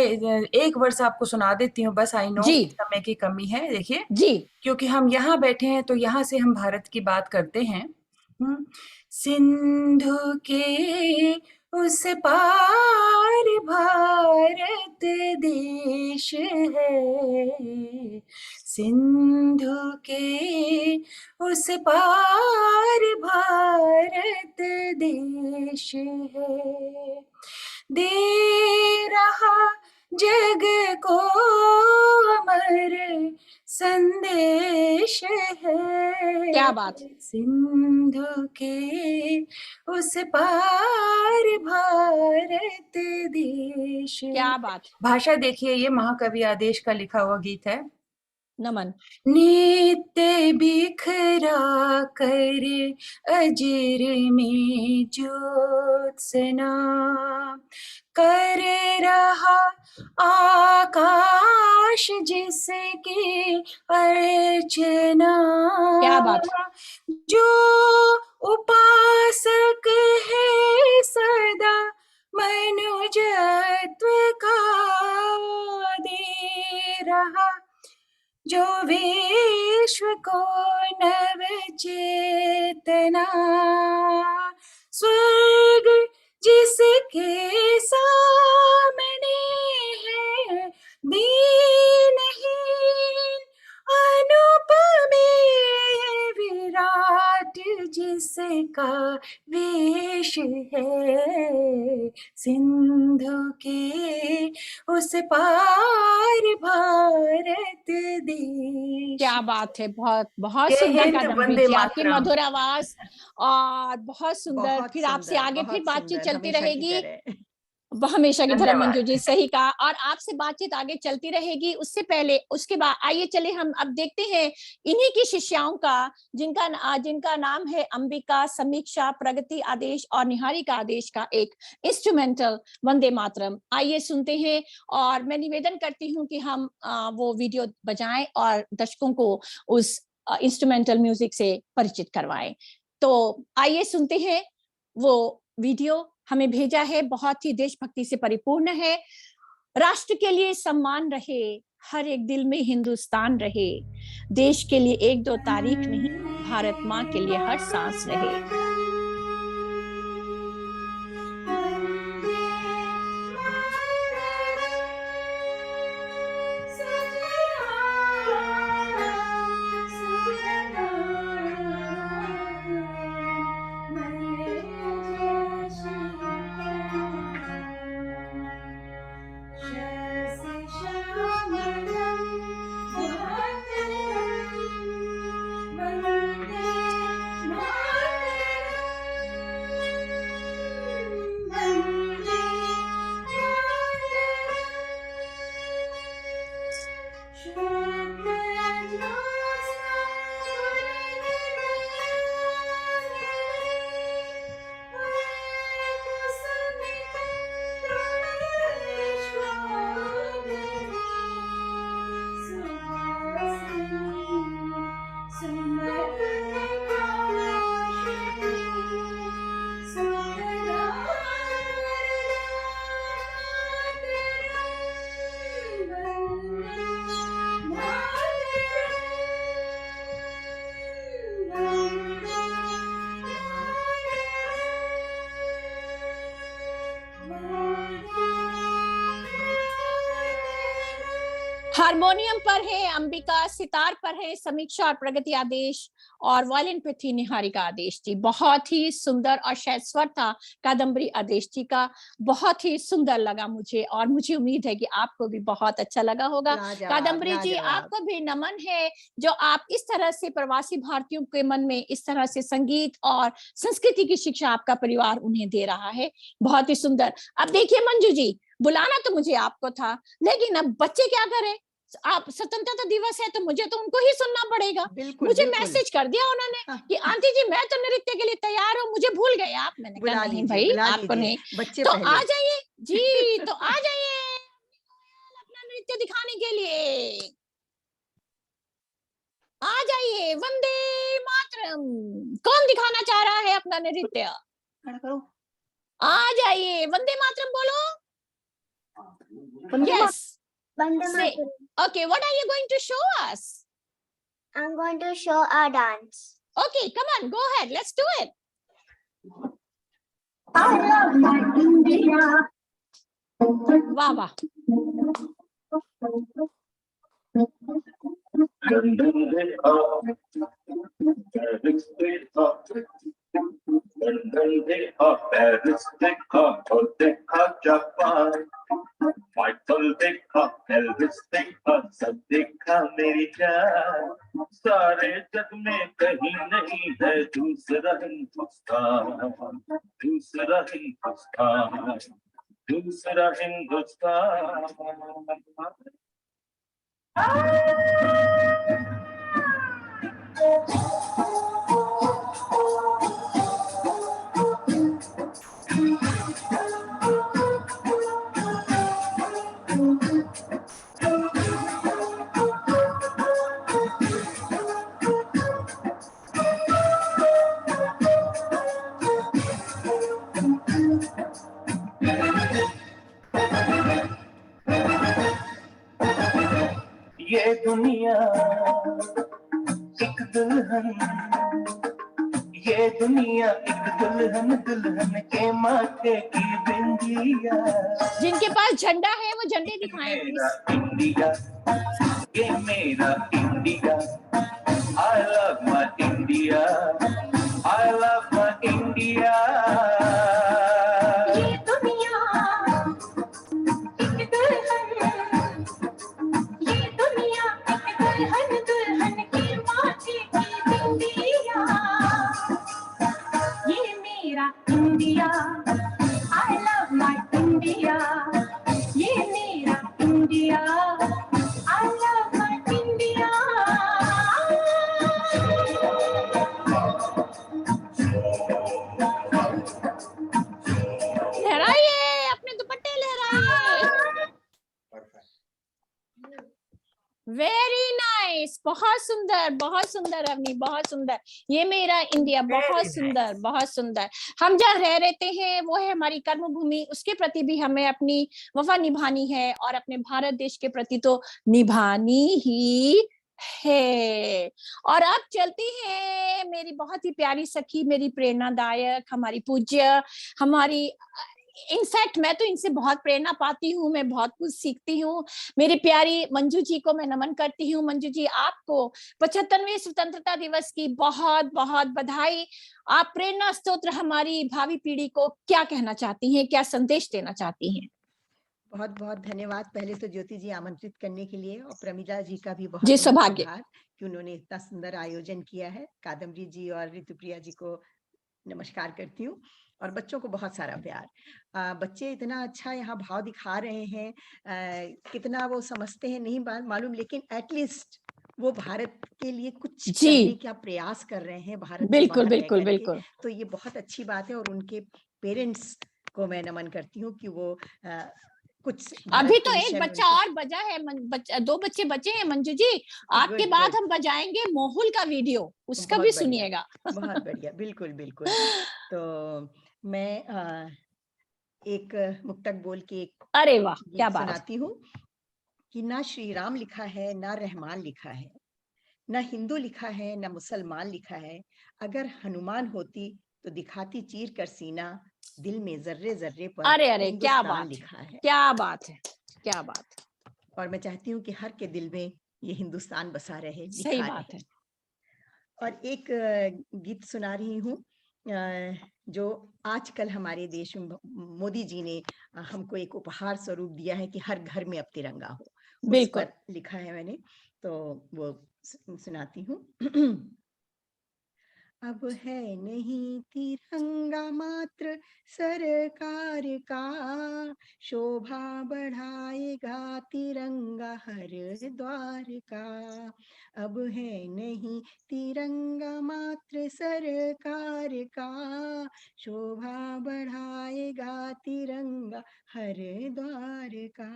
एक वर्ष आपको सुना देती हूँ बस, आई नो समय की कमी है, देखिए जी, क्योंकि हम यहाँ बैठे हैं तो यहाँ से हम भारत की बात करते हैं। सिंधु के उस पार भारत देश है, सिंधु के उस पार भारत देश है, दे रहा जग को अमर संदेश है। क्या बात। सिंधु के उस पार भारत देश। क्या बात। भाषा देखिए, ये महाकवि आदेश का लिखा हुआ गीत है। नमन। नित्य बिखरा कर अजर में ज्योत्सना, कर रहा आकाश जिसकी अर्चना। क्या बात। जो उपासक है सदा मनुजत्व का, दे रहा जो विश्व को नव चेतना, स्वर्ग जिसके सामने है दीनहीन अनुपमेय विराट जिसका वेश है, सिंधु के उस पार भारत देश। क्या बात है, बहुत बहुत सुंदर कादम्बरी जी, आपकी मधुर आवाज और बहुत सुंदर। फिर आपसे आगे फिर बातचीत चलती रहेगी, हमेशा की तरह मंजू जी, सही कहा, और आपसे बातचीत आगे चलती रहेगी। उससे पहले उसके बाद आइए चले हम अब देखते हैं इन्हीं की शिष्याओं का, जिनका नाम है अंबिका, समीक्षा, प्रगति आदेश और निहारिका आदेश का एक इंस्ट्रूमेंटल वंदे मातरम। आइए सुनते हैं, और मैं निवेदन करती हूँ कि हम वो वीडियो बजाएं और दर्शकों को उस इंस्ट्रूमेंटल म्यूजिक से परिचित करवाएं। तो आइए सुनते हैं वो वीडियो, हमें भेजा है, बहुत ही देशभक्ति से परिपूर्ण है। राष्ट्र के लिए सम्मान रहे, हर एक दिल में हिंदुस्तान रहे, देश के लिए 1-2 तारीख नहीं, भारत माँ के लिए हर सांस रहे। हारमोनियम पर है अंबिका, सितार पर है समीक्षा और प्रगति आदेश, और वायलिन पे थी निहारिका आदेश जी। बहुत ही सुंदर, और शायद स्वर था कादम्बरी आदेश जी का। बहुत ही सुंदर लगा मुझे, और मुझे उम्मीद है कि आपको भी बहुत अच्छा लगा होगा। कादम्बरी जी, आपको भी नमन है जो आप इस तरह से प्रवासी भारतीयों के मन में इस तरह से संगीत और संस्कृति की शिक्षा आपका परिवार उन्हें दे रहा है। बहुत ही सुंदर। अब देखिए मंजू जी, बुलाना तो मुझे आपको था, लेकिन अब बच्चे क्या करें? आप स्वतंत्रता दिवस है तो मुझे तो उनको ही सुनना पड़ेगा। मुझे मैसेज कर दिया उन्होंने कि आंटी जी मैं तो नृत्य के लिए तैयार हूँ, मुझे भूल गए आप। मैंने कहा नहीं भाई, आपको नहीं, तो आ जाइए जी, तो आ जाइए अपना नृत्य दिखाने के लिए, आ जाइए। वंदे मातरम। कौन दिखाना चाह रहा है अपना नृत्य? आ जाइए, वंदे मातरम बोलो। Yes. Say, okay, what are you going to show us? I'm going to show a dance. Okay, come on, go ahead. Let's do it. I love my India. वाह वाह। लंदन देखा, पेरिस देखा और देखा जापान, माइकल देखा, एल्विस देखा, सब देखा मेरी जान। सारे जग में कहीं नहीं है दूसरा हिंदुस्तान, दूसरा हिंदुस्तान, दूसरा हिंदुस्तान। ये दुनिया एक दुल्हन, ये दुनिया एक दुल्हन, दुल्हन के माथे की बिंदिया। जिनके पास झंडा है वो झंडे दिखाएं प्लीज। इंडिया, ये मेरा India. I love my India, I love my India। ये दुनिया एक दुल्हन, ये दुनिया एक दुल्हन, दुल्हन के माथे की बिंदिया। ये मेरा India, I love my India। ये मेरा India, I love my India। लहराइए अपने दुपट्टे, लहराइए। वेरी नाइस, बहुत सुंदर, बहुत सुंदर अवनी, बहुत सुंदर। ये मेरा इंडिया, बहुत सुंदर, बहुत सुंदर। हम जहाँ रह रहते हैं वो है हमारी कर्म भूमि, उसके प्रति भी हमें अपनी वफा निभानी है, और अपने भारत देश के प्रति तो निभानी ही है। और अब चलती है मेरी बहुत ही प्यारी सखी, मेरी प्रेरणादायक, हमारी पूज्य, हमारी, इनफैक्ट मैं तो इनसे बहुत प्रेरणा पाती हूँ, मैं बहुत कुछ सीखती हूँ। मेरी प्यारी मंजू जी को मैं नमन करती हूँ। मंजू जी, आपको 75वें स्वतंत्रता दिवस की बहुत बहुत बधाई। आप प्रेरणा स्तोत्र हमारी भावी पीढ़ी को क्या कहना चाहती हैं, क्या संदेश देना चाहती हैं? बहुत बहुत धन्यवाद पहले तो ज्योति जी आमंत्रित करने के लिए, और प्रमिला जी का भी बहुत जी, बहुत सौभाग्य आभार कि उन्होंने इतना सुंदर आयोजन किया है। कादम्बरी जी और ऋतुप्रिया जी को नमस्कार करती हूँ, और बच्चों को बहुत सारा प्यार। बच्चे इतना अच्छा यहाँ भाव दिखा रहे हैं, कितना वो समझते हैं नहीं मालूम, लेकिन एटलीस्ट वो भारत के लिए कुछ करने का प्रयास कर रहे हैं, भारत बिल्कुल बिल्कुल बिल्कुल। तो ये बहुत अच्छी बात है, और उनके पेरेंट्स को मैं नमन करती हूँ कि वो कुछ। अभी तो एक बच्चा और बजा है, दो बच्चे बचे हैं मंजू जी। आपके बाद हम बजाएंगे मोहुल का वीडियो, उसका भी सुनिएगा। बहुत बढ़िया, बिल्कुल बिल्कुल। तो मैं एक मुक्तक बोल के एक अरे वाह क्या बात सुनाती हूँ कि ना श्री राम लिखा है, ना रहमान लिखा है, ना हिंदू लिखा है, ना मुसलमान लिखा है। अगर हनुमान होती तो दिखाती चीर कर सीना, दिल में जर्रे जर्रे पर अरे अरे क्या बात लिखा है। क्या बात है, क्या बात। और मैं चाहती हूँ कि हर के दिल में ये हिंदुस्तान बसा रहे, सही लिखा बात रहे। है। और एक गीत सुना रही हूँ जो आजकल हमारे देश में मोदी जी ने हमको एक उपहार स्वरूप दिया है कि हर घर में अब तिरंगा हो, उस बिल्कुल। पर लिखा है मैंने, तो वो सुनाती हूँ। अब है नहीं तिरंगा मात्र सरकार का, शोभा बढ़ाएगा तिरंगा हर द्वार का। अब है नहीं तिरंगा मात्र सरकार का, शोभा बढ़ाएगा तिरंगा हर द्वार का।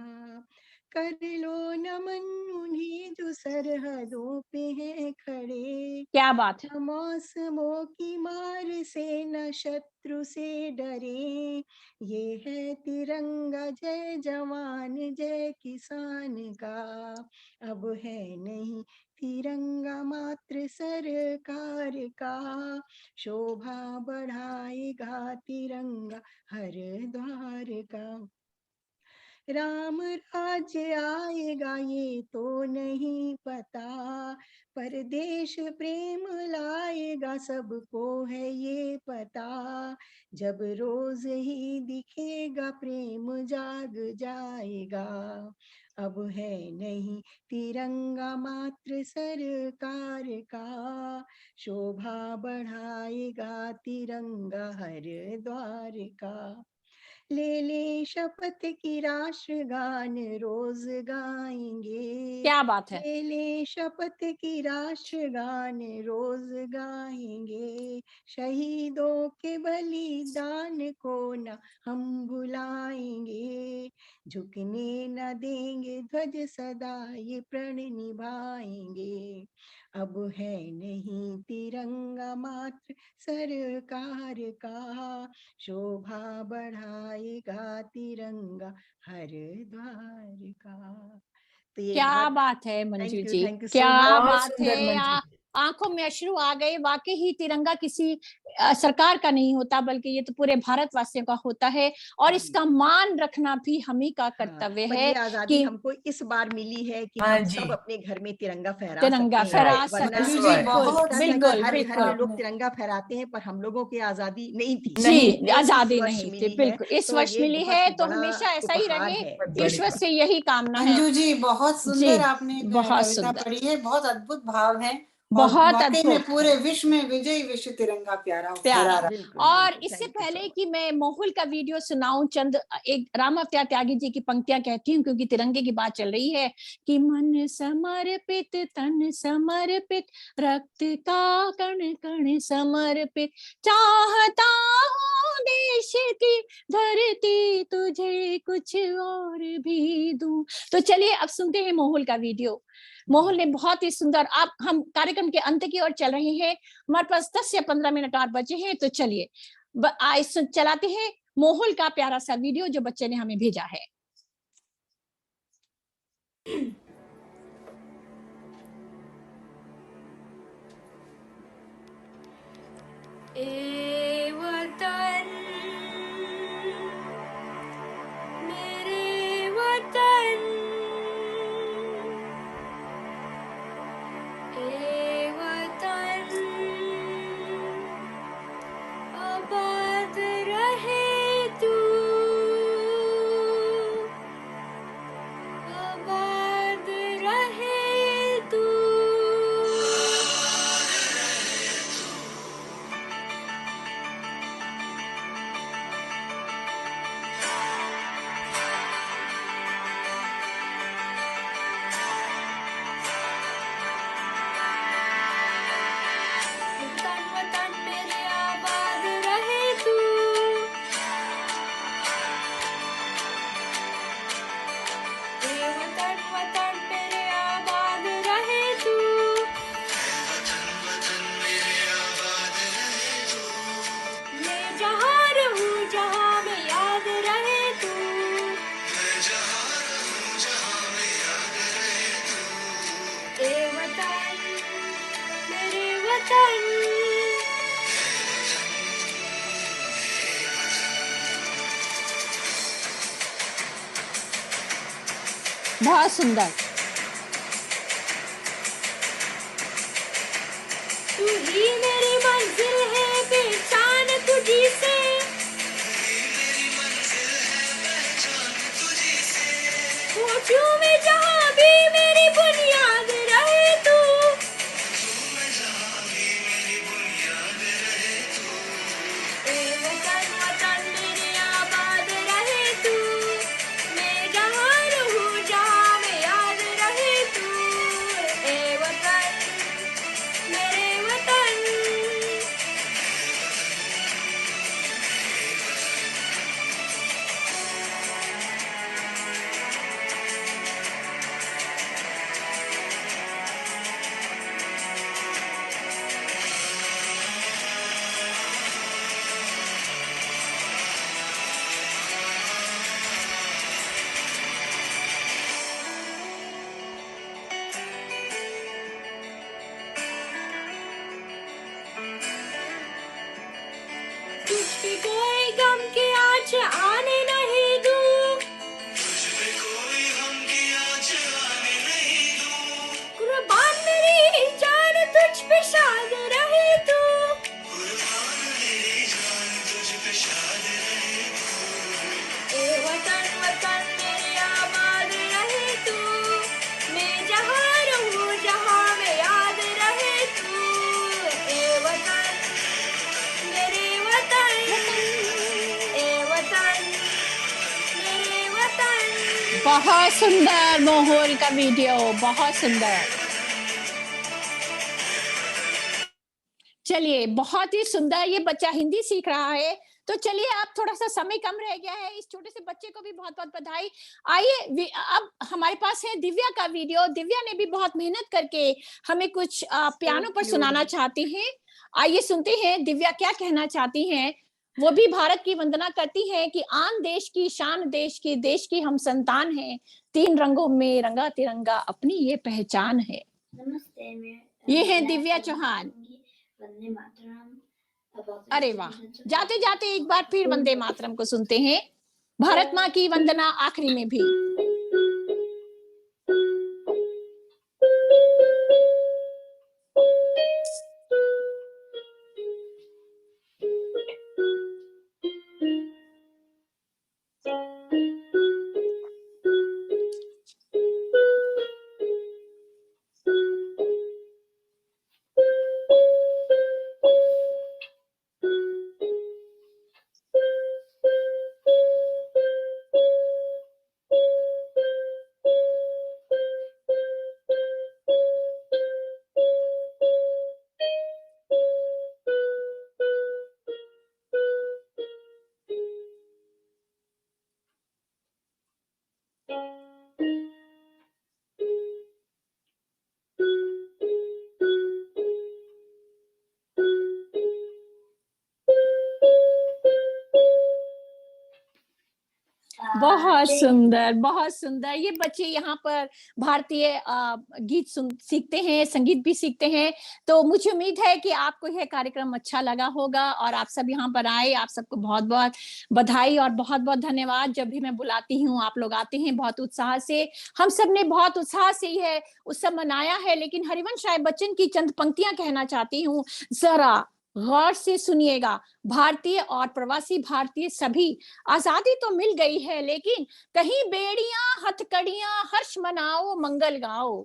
कर लो नमन उन्हें जो सरहदों पे हैं खड़े, क्या बात है। न मौसमों की मार से न शत्रु से डरे। ये है तिरंगा जय जवान जय किसान का। अब है नहीं तिरंगा मात्र सरकार का, शोभा बढ़ाएगा तिरंगा हर द्वार का। राम राज्य आएगा ये तो नहीं पता, पर देश प्रेम लाएगा सबको है ये पता। जब रोज ही दिखेगा प्रेम जाग जाएगा। अब है नहीं तिरंगा मात्र सरकार का, शोभा बढ़ाएगा तिरंगा हर द्वार का। ले ले शपथ की राष्ट्रगान रोज गाएंगे, क्या बात है। ले ले शपथ की राष्ट्रगान रोज गाएंगे। शहीदों के बलिदान को न हम भुलाएंगे, झुकने न देंगे ध्वज सदा ये प्रण निभाएंगे। अब है नहीं तिरंगा मात्र सरकार का, शोभा बढ़ाएगा तिरंगा हर द्वार का। तो ये क्या बहुत बात है Manju ji, thank you so क्या मच। बहुत बात सुंदर है। मंजू। आंखों में अश्रु आ गए। वाकई ही तिरंगा किसी सरकार का नहीं होता, बल्कि ये तो पूरे भारतवासियों का होता है, और इसका मान रखना भी हम ही का कर्तव्य पर है ये आजादी कि हमको इस बार मिली है कि हाँ हम जी। सब अपने घर में तिरंगा फहरा तिरंगा सकते हैं। फहरा वरना मंजू सकते जी, हैं। बहुत लगता था कि बिल्कुल हर घर बिल्कुल। में लोग तिरंगा फहराते हैं, पर हम लोगों की आजादी नहीं थी। जी, ये इस आजादी वर्ष नहीं थी, मिली है, बिल्कुल इस तो वर्ष ये मिली बहुत है, ही तो बड़ा हमेशा ऐसा ही उपहार रहे, है। ईश्वर से यही कामना है। मंजू जी बहुत जी, सुंदर आपने बहुत कविता सुंदर, पढ़ी है, बहुत अद्भुत भाव है, और बहुत वाकई में अद्भुत पूरे विश्व में विजयी विश्व तिरंगा प्यारा प्यारा। फहरा रहा। बिल्कुल और बिल्कुल, इससे थैंक यू सो पहले मच। कि मैं मोहुल का वीडियो सुनाऊं, चंद एक राम अवतार त्यागी जी की पंक्तियां कहती हूँ, क्योंकि तिरंगे की बात चल रही है कि मन समर्पित तन समर्पित, रक्त का कण कण समर्पित, चाहता हूँ देश की धरती तुझे कुछ और भी दूं। तो चलिए अब सुनते हैं मोहुल का वीडियो। मोहुल ने बहुत ही सुंदर, आप हम कार्यक्रम के अंत की ओर चल रहे हैं, हमारे पास 10 या 15 मिनट और बचे हैं, तो चलिए चलाते हैं मोहुल का प्यारा सा वीडियो जो बच्चे ने हमें भेजा है। ए वतन मेरे वतन, ए वतन आबाद रहे तू, आबाद रहे तू। वतन वतन मेरे आबाद रहे तू, ए वतन वतन मेरे आबाद रहे तू, मैं जहाँ रहूँ जहाँ में याद रहे तू, ए वतन मेरे वतन। बहुत सुंदर। तू ही मेरी मंजिल है, पहचान तुझी से। पहुंचूं मैं जहां भी, मेरी बुनियाद रहे तू। ए वतन वतन मेरे आबाद रहे तू। मैं जहां रहूं, जहां में याद रहे तू। ए वतन मेरे वतन। तुझ पे कोई गम की आँच आने नहीं दूं। कुर्बान मेरी जान तुझ पे शाद रहे तू। ए वतन वतन मेरे आबाद रहे तू। मैं जहाँ रहूं, जहाँ में याद रहे तू। ए वतन मेरे वतन। ए वतन मेरे वतन। बहुत सुंदर मोहर का वीडियो, बहुत सुंदर। चलिए, बहुत ही सुंदर। ये बच्चा हिंदी सीख रहा है, तो चलिए, अब थोड़ा सा समय कम रह गया है। इस छोटे से बच्चे को भी बहुत बहुत बधाई। आइए, अब हमारे पास है दिव्या का वीडियो। दिव्या ने भी बहुत मेहनत करके हमें कुछ पियानो पर सुनाना चाहती हैं। आइए सुनते हैं दिव्या क्या कहना चाहती हैं। वो भी भारत की वंदना करती हैं कि आन देश की शान, देश की हम संतान हैं। 3 रंगों में रंगा तिरंगा, अपनी ये पहचान है। नमस्ते, मैं ये है दिव्या चौहान। वंदे मातरम। अरे वाह, जाते जाते एक बार फिर वंदे मातरम को सुनते हैं। भारत माँ की वंदना आखिरी में भी। बहुत सुंदर, बहुत सुंदर। ये बच्चे यहाँ पर भारतीय गीत सीखते हैं, संगीत भी सीखते हैं। तो मुझे उम्मीद है कि आपको यह कार्यक्रम अच्छा लगा होगा और आप सब यहाँ पर आए। आप सबको बहुत बहुत बधाई और बहुत बहुत धन्यवाद। जब भी मैं बुलाती हूँ आप लोग आते हैं बहुत उत्साह से। हम सब ने बहुत उत्साह से यह उत्सव मनाया है। लेकिन हरिवंश राय बच्चन की चंद पंक्तियां कहना चाहती हूँ, जरा गौर से सुनिएगा। भारतीय और प्रवासी भारतीय सभी, आजादी तो मिल गई है, लेकिन कहीं बेड़ियां हथकड़ियां हर्ष मनाओ मंगल गाओ।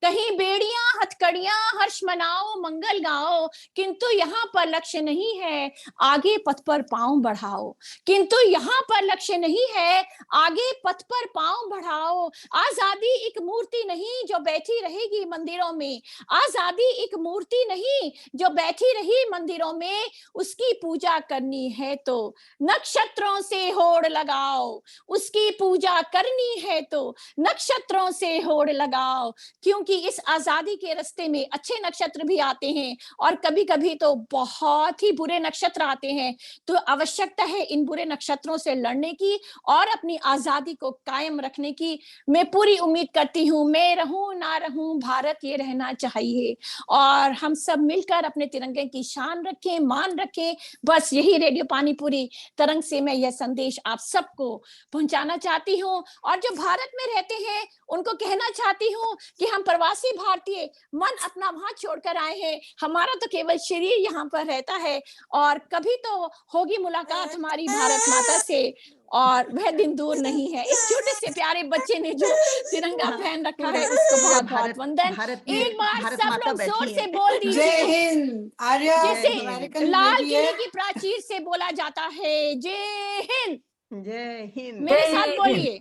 कहीं बेड़ियां हथकड़ियां हर्ष मनाओ मंगल गाओ। किंतु यहाँ पर लक्ष्य नहीं है, आगे पथ पर पांव बढ़ाओ। किंतु यहाँ पर लक्ष्य नहीं है, आगे पथ पर पांव बढ़ाओ। आजादी एक मूर्ति नहीं जो बैठी रहेगी मंदिरों में। आजादी एक मूर्ति नहीं जो बैठी रही मंदिरों में। उसकी पूजा करनी है तो नक्षत्रों से होड़ लगाओ। उसकी पूजा करनी है तो नक्षत्रों से होड़ लगाओ। क्योंकि इस आजादी के रास्ते में अच्छे नक्षत्र भी आते हैं और कभी कभी तो बहुत ही बुरे नक्षत्र आते हैं। तो आवश्यकता है इन बुरे नक्षत्रों से लड़ने की और अपनी आजादी को कायम रखने की। मैं पूरी उम्मीद करती हूँ, मैं रहूं ना रहूं, भारत ये रहना चाहिए। और हम सब मिलकर अपने तिरंगे की शान रखें, मान रखें। बस यही रेडियो पानीपुरी तरंग से मैं यह संदेश आप सबको पहुंचाना चाहती हूँ। और जो भारत में रहते हैं उनको कहना चाहती हूँ कि हम प्रवासी भारतीय मन अपना वहां छोड़कर आए हैं। हमारा तो केवल शरीर यहाँ पर रहता है और कभी तो होगी मुलाकात हमारी भारत माता से और वह दिन दूर नहीं है। इस छोटे से प्यारे बच्चे ने जो तिरंगा पहन रखा है उसको बहुत बहुत वंदन। एक बार सब लोग जोर से बोल जय दीजिए हिंद। आर्या जैसे अमेरिकन लाल बेटी है। किले की प्राचीर से बोला जाता है जय हिंद। जय हिंद। मेरे साथ बोलिए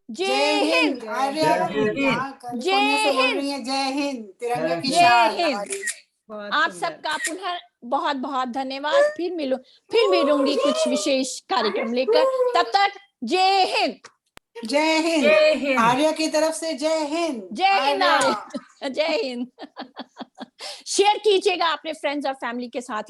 जय हिंद। आर्या कैलिफोर्निया से बोल रही है जय हिंद। तिरंगे की जय शान हिंद। हमारी। बहुत आप सुंदर। सबका पुनः बहुत बहुत धन्यवाद। फिर मिलूंगी कुछ विशेष कार्यक्रम लेकर। तब तक जय हिंद। जय हिंद। जय हिंद। आर्या की तरफ से जय हिंद। जय हिंद आर्या। आर्य। जय हिंद। शेयर कीजिएगा अपने फ्रेंड्स और फैमिली के साथ।